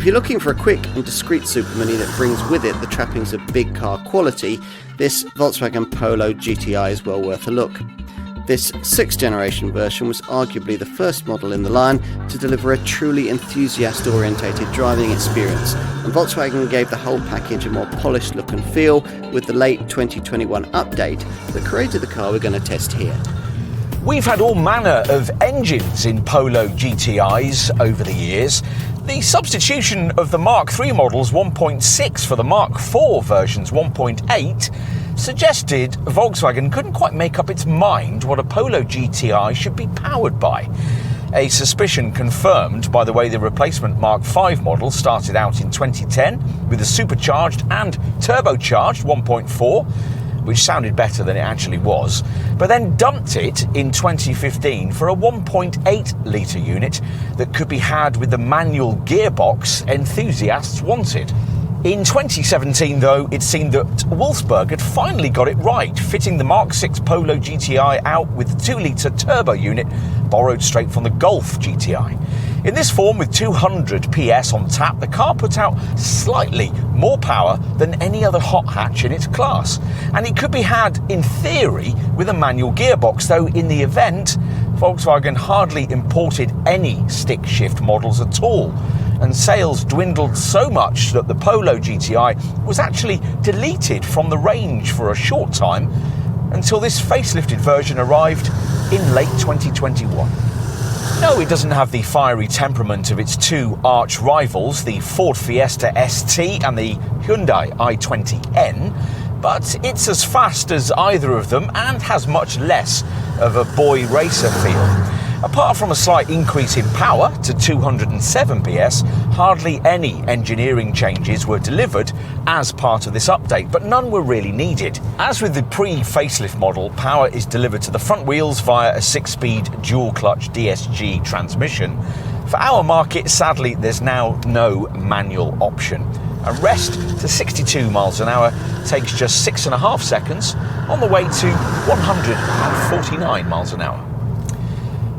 If you're looking for a quick and discreet super mini that brings with it the trappings of big car quality, this Volkswagen Polo GTI is well worth a look. This 6th generation version was arguably the first model in the line to deliver a truly enthusiast-orientated driving experience, and Volkswagen gave the whole package a more polished look and feel with the late 2021 update that created the car we're going to test here. We've had all manner of engines in Polo GTIs over the years. The substitution of the Mark III models 1.6 for the Mark IV versions 1.8 suggested Volkswagen couldn't quite make up its mind what a Polo GTI should be powered by. A suspicion confirmed by the way the replacement Mark V model started out in 2010 with a supercharged and turbocharged 1.4, which sounded better than it actually was, but then dumped it in 2015 for a 1.8 litre unit that could be had with the manual gearbox enthusiasts wanted. In 2017, though, it seemed that Wolfsburg had finally got it right, fitting the Mark VI Polo GTI out with the 2-litre turbo unit borrowed straight from the Golf GTI. In this form, with 200 PS on tap, the car put out slightly more power than any other hot hatch in its class. And it could be had, in theory, with a manual gearbox, though in the event, Volkswagen hardly imported any stick-shift models at all. And sales dwindled so much that the Polo GTI was actually deleted from the range for a short time until this facelifted version arrived in late 2021. No, it doesn't have the fiery temperament of its two arch rivals, the Ford Fiesta ST and the Hyundai i20N, but it's as fast as either of them and has much less of a boy racer feel. Apart from a slight increase in power to 207 PS, hardly any engineering changes were delivered as part of this update, but none were really needed. As with the pre-facelift model, power is delivered to the front wheels via a 6-speed dual-clutch DSG transmission. For our market, sadly, there's now no manual option. A rest to 62 miles an hour takes just 6.5 seconds on the way to 149 miles an hour.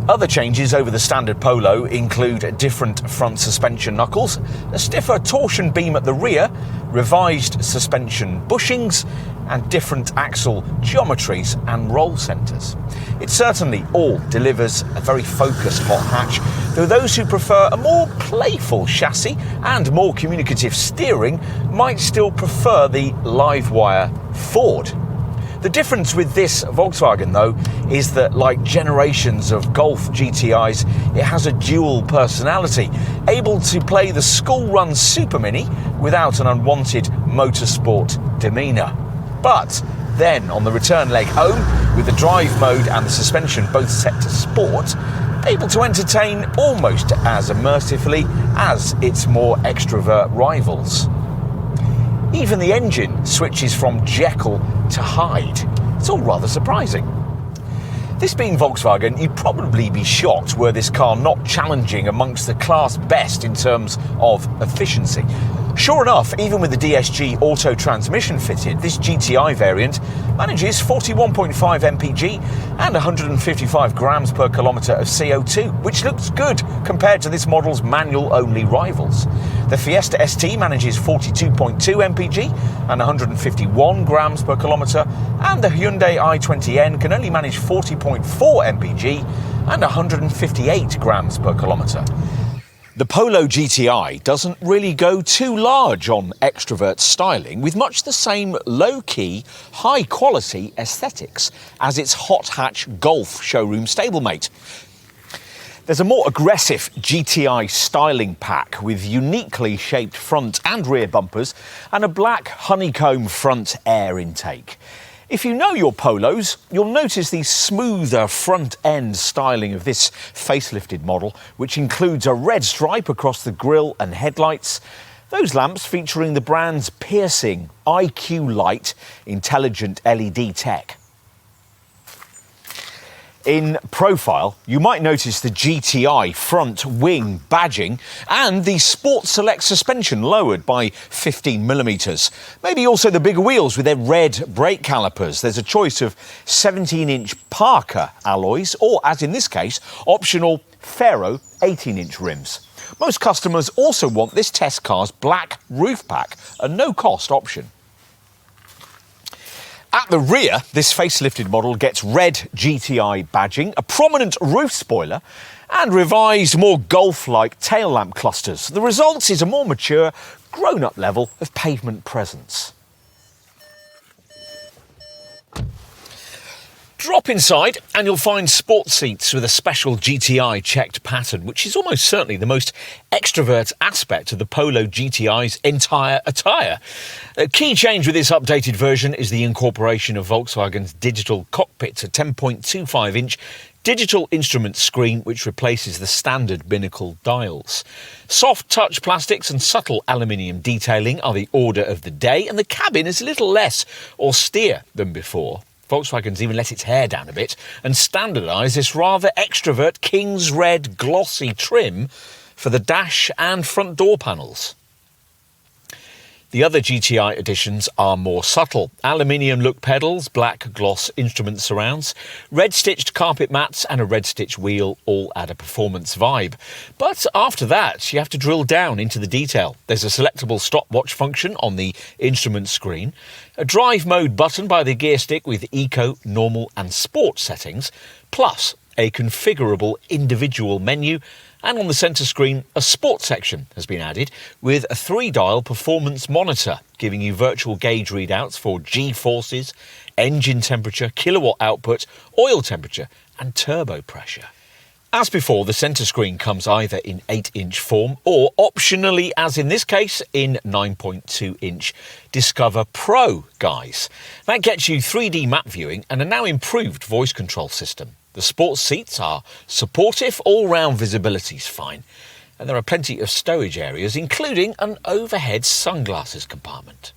Other changes over the standard Polo include different front suspension knuckles, a stiffer torsion beam at the rear, revised suspension bushings, and different axle geometries and roll centres. It certainly all delivers a very focused hot hatch, though those who prefer a more playful chassis and more communicative steering might still prefer the Livewire Ford. The difference with this Volkswagen, though, is that, like generations of Golf GTIs, it has a dual personality, able to play the school-run Super Mini without an unwanted motorsport demeanour. But then, on the return leg home, with the drive mode and the suspension both set to sport, able to entertain almost as immersively as its more extrovert rivals. Even the engine switches from Jekyll to Hyde. It's all rather surprising. This being Volkswagen, you'd probably be shocked were this car not challenging amongst the class best in terms of efficiency. Sure enough, even with the DSG auto transmission fitted, this GTI variant manages 41.5 mpg and 155 grams per kilometre of CO2, which looks good compared to this model's manual-only rivals. The Fiesta ST manages 42.2 mpg and 151 grams per kilometre, and the Hyundai i20N can only manage 40.4 mpg and 158 grams per kilometre. The Polo GTI doesn't really go too large on extrovert styling, with much the same low-key, high-quality aesthetics as its hot hatch Golf showroom stablemate. There's a more aggressive GTI styling pack with uniquely shaped front and rear bumpers and a black honeycomb front air intake. If you know your Polos, you'll notice the smoother front-end styling of this facelifted model, which includes a red stripe across the grille and headlights, those lamps featuring the brand's piercing IQ Light intelligent LED tech. In profile, you might notice the GTI front wing badging and the Sport Select suspension lowered by 15mm. Maybe also the bigger wheels with their red brake calipers. There's a choice of 17-inch Parker alloys or, as in this case, optional Ferro 18-inch rims. Most customers also want this test car's black roof pack, a no-cost option. At the rear, this facelifted model gets red GTI badging, a prominent roof spoiler, and revised, more Golf-like tail lamp clusters. The result is a more mature, grown-up level of pavement presence. Drop inside and you'll find sport seats with a special GTI checked pattern, which is almost certainly the most extrovert aspect of the Polo GTI's entire attire. A key change with this updated version is the incorporation of Volkswagen's digital cockpit, a 10.25-inch digital instrument screen which replaces the standard binnacle dials. Soft touch plastics and subtle aluminium detailing are the order of the day, and the cabin is a little less austere than before. Volkswagen's even let its hair down a bit and standardised this rather extrovert King's Red glossy trim for the dash and front door panels. The other GTI additions are more subtle. Aluminium look pedals, black gloss instrument surrounds, red stitched carpet mats and a red stitch wheel all add a performance vibe. But after that, you have to drill down into the detail. There's a selectable stopwatch function on the instrument screen, a drive mode button by the gear stick with eco, normal and sport settings, plus a configurable individual menu, and on the centre screen, a sports section has been added with a 3-dial performance monitor, giving you virtual gauge readouts for G-forces, engine temperature, kilowatt output, oil temperature and turbo pressure. As before, the centre screen comes either in 8-inch form or, optionally, as in this case, in 9.2-inch Discover Pro guise. That gets you 3D map viewing and a now improved voice control system. The sports seats are supportive, all-round visibility's fine, and there are plenty of stowage areas, including an overhead sunglasses compartment.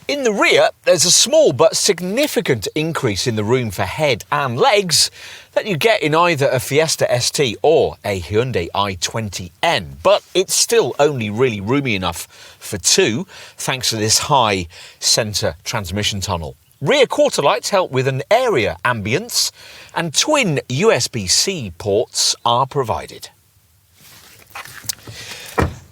In the rear, there's a small but significant increase in the room for head and legs that you get in either a Fiesta ST or a Hyundai i20N, but it's still only really roomy enough for two, thanks to this high centre transmission tunnel. Rear quarter lights help with an area ambience, and twin USB-C ports are provided.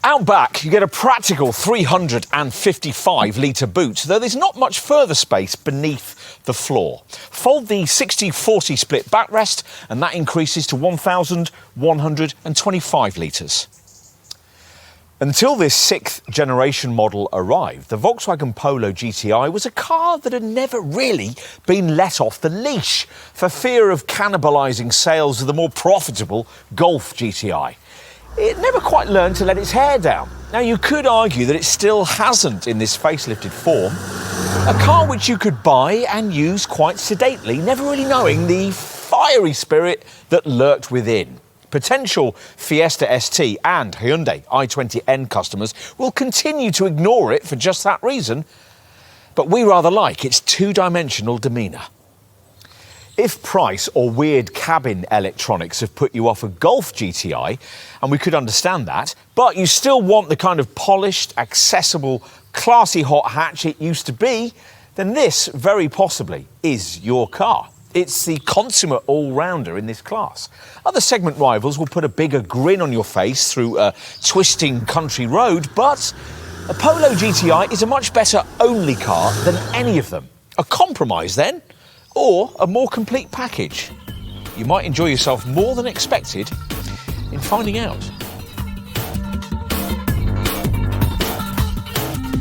Out back, you get a practical 355-litre boot, though there's not much further space beneath the floor. Fold the 60-40 split backrest, and that increases to 1,125 litres. Until this 6th generation model arrived, the Volkswagen Polo GTI was a car that had never really been let off the leash for fear of cannibalising sales of the more profitable Golf GTI. It never quite learned to let its hair down. Now, you could argue that it still hasn't in this facelifted form. A car which you could buy and use quite sedately, never really knowing the fiery spirit that lurked within. Potential Fiesta ST and Hyundai i20N customers will continue to ignore it for just that reason, but we rather like its two-dimensional demeanour. If price or weird cabin electronics have put you off a Golf GTI, and we could understand that, but you still want the kind of polished, accessible, classy hot hatch it used to be, then this, very possibly, is your car. It's the consummate all-rounder in this class. Other segment rivals will put a bigger grin on your face through a twisting country road, but a Polo GTI is a much better only car than any of them. A compromise, then? Or a more complete package? You might enjoy yourself more than expected in finding out.